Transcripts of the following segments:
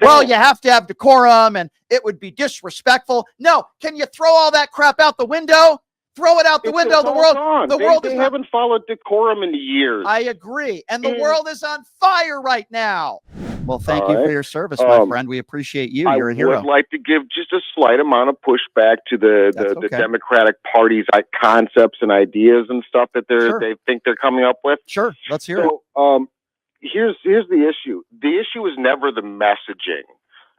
well, you have to have decorum and it would be disrespectful. No, can you throw all that crap out the window? Throw it out the window. The world they haven't followed decorum in years. I agree. And the world is on fire right now. Well, thank you for your service, my friend. We appreciate you. You're a hero. I would like to give just a slight amount of pushback to the Democratic Party's concepts and ideas and stuff that they think they're coming up with. Sure. Let's hear it. Here's the issue. The issue is never the messaging.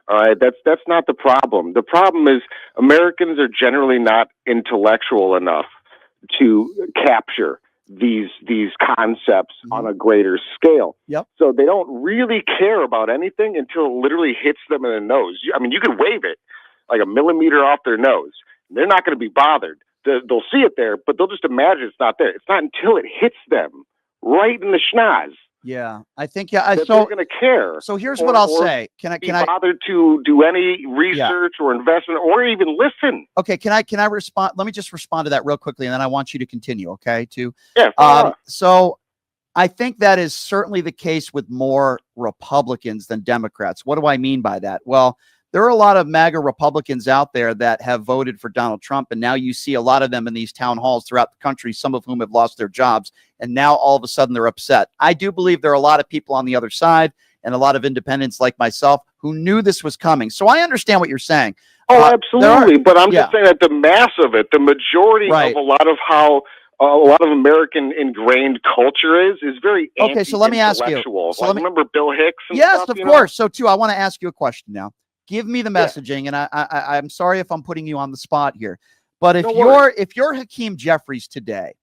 All right, that's not the problem. The problem is Americans are generally not intellectual enough to capture these concepts on a greater scale. Yep. So they don't really care about anything until it literally hits them in the nose. I mean, you can wave it like a millimeter off their nose. They're not going to be bothered. They'll see it there, but they'll just imagine it's not there. It's not until it hits them right in the schnoz. Yeah, I think they're going to care. So here's what I'll say. Can I bother to do any research or investment or even listen? Okay, can I respond? Let me just respond to that real quickly, and then I want you to continue. Okay, so I think that is certainly the case with more Republicans than Democrats. What do I mean by that? Well, there are a lot of MAGA Republicans out there that have voted for Donald Trump, and now you see a lot of them in these town halls throughout the country, some of whom have lost their jobs, and now all of a sudden they're upset. I do believe there are a lot of people on the other side and a lot of independents like myself who knew this was coming. So I understand what you're saying. Oh, absolutely. But I'm just saying that the mass of it, the majority of a lot of how a lot of American ingrained culture is very okay. So let me ask you. So remember Bill Hicks? And yes, stuff, of course. So too, I want to ask you a question now. Give me the messaging, and I'm sorry if I'm putting you on the spot here, but if you're Hakeem Jeffries today,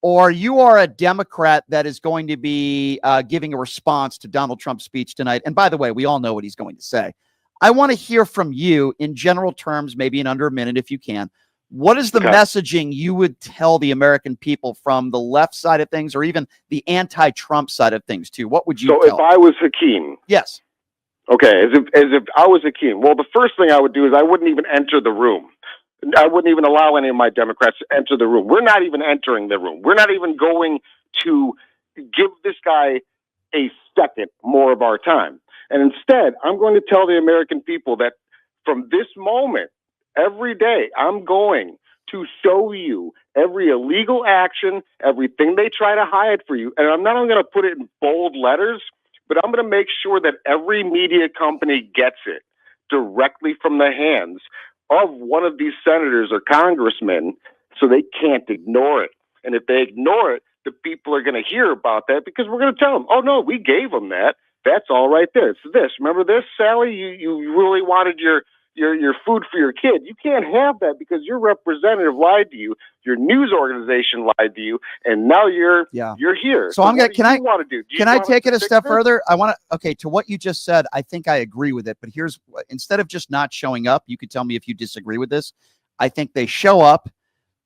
or you are a Democrat that is going to be giving a response to Donald Trump's speech tonight, and by the way, we all know what he's going to say. I want to hear from you in general terms, maybe in under a minute if you can. What is the messaging you would tell the American people from the left side of things, or even the anti-Trump side of things too? What would you tell? So if I was Hakeem, yes. Okay, as if I was Hakeem, well, the first thing I would do is I wouldn't even enter the room. I wouldn't even allow any of my Democrats to enter the room. We're not even entering the room. We're not even going to give this guy a second more of our time. And instead, I'm going to tell the American people that from this moment, every day, I'm going to show you every illegal action, everything they try to hide for you. And I'm not only going to put it in bold letters, but I'm going to make sure that every media company gets it directly from the hands of one of these senators or congressmen, so they can't ignore it. And if they ignore it, the people are going to hear about that because we're going to tell them, oh, no, we gave them that. That's all right there. It's this. Remember this, Sally? You really wanted your food for your kid. You can't have that because your representative lied to you, your news organization lied to you, and now you're here. So I'm gonna can I take it a step further? I want to to what you just said. I think I agree with it, but here's instead of just not showing up, you could tell me if you disagree with this. I think they show up,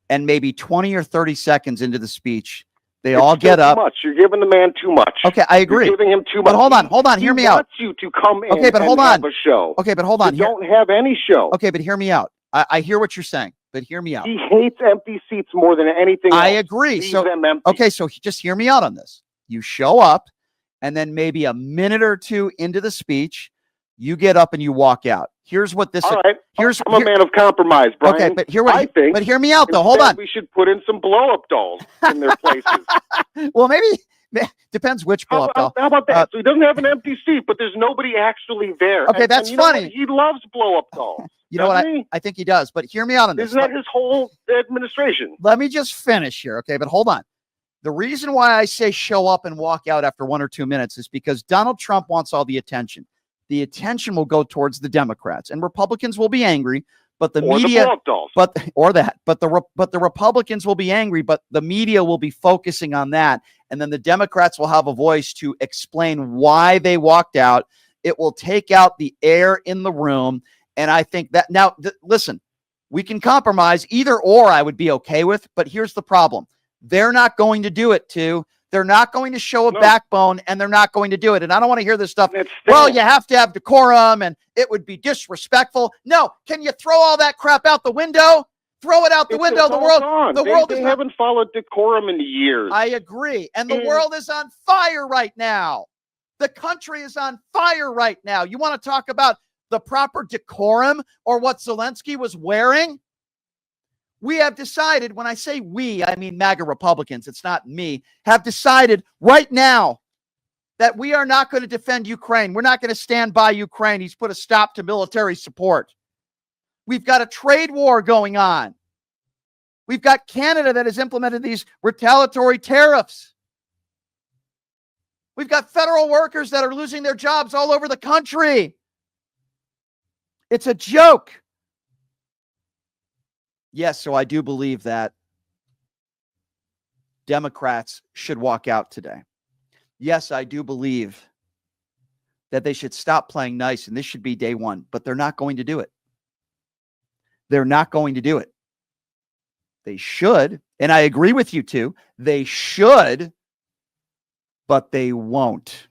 and maybe 20 or 30 seconds into the speech, they all get up. Too much. You're giving the man too much. Okay, I agree. You're giving him too much. But hold on. Hear me out. He wants you to come in but hold on. Have a show. Okay, but hold on. You don't have any show. Okay, but hear me out. I hear what you're saying, but hear me out. He hates empty seats more than anything else. I agree. Leave them empty. Okay, so just hear me out on this. You show up, and then maybe a minute or two into the speech, you get up and you walk out. Here's what this. All right. I'm a man of compromise, Brian. Okay, but hear me out though. Hold on. We should put in some blow-up dolls in their places. Well, maybe depends which blow-up doll. How about that? So he doesn't have an empty seat, but there's nobody actually there. Okay, that's funny. He loves blow-up dolls. You know what? I think he does. But hear me out on this. Isn't that his whole administration? Let me just finish here, okay? But hold on. The reason why I say show up and walk out after 1 or 2 minutes is because Donald Trump wants all the attention. The attention will go towards the Democrats, and Republicans will be angry, but the media, but the Republicans will be angry, but the media will be focusing on that, and then the Democrats will have a voice to explain why they walked out. It will take out the air in the room, and I think that now, listen, we can compromise either or. I would be okay with, but here's the problem: they're not going to do it. They're not going to show a backbone, and they're not going to do it. And I don't want to hear this stuff. Well, you have to have decorum, and it would be disrespectful. No, can you throw all that crap out the window? Throw it out the window. The world they haven't followed decorum in years. I agree, and the world is on fire right now. The country is on fire right now. You want to talk about the proper decorum or what Zelensky was wearing? We have decided, when I say we, I mean MAGA Republicans, it's not me, have decided right now that we are not going to defend Ukraine. We're not going to stand by Ukraine. He's put a stop to military support. We've got a trade war going on. We've got Canada that has implemented these retaliatory tariffs. We've got federal workers that are losing their jobs all over the country. It's a joke. Yes, so I do believe that Democrats should walk out today. Yes, I do believe that they should stop playing nice, and this should be day one, but they're not going to do it. They're not going to do it. They should, and I agree with you too. They should, but they won't.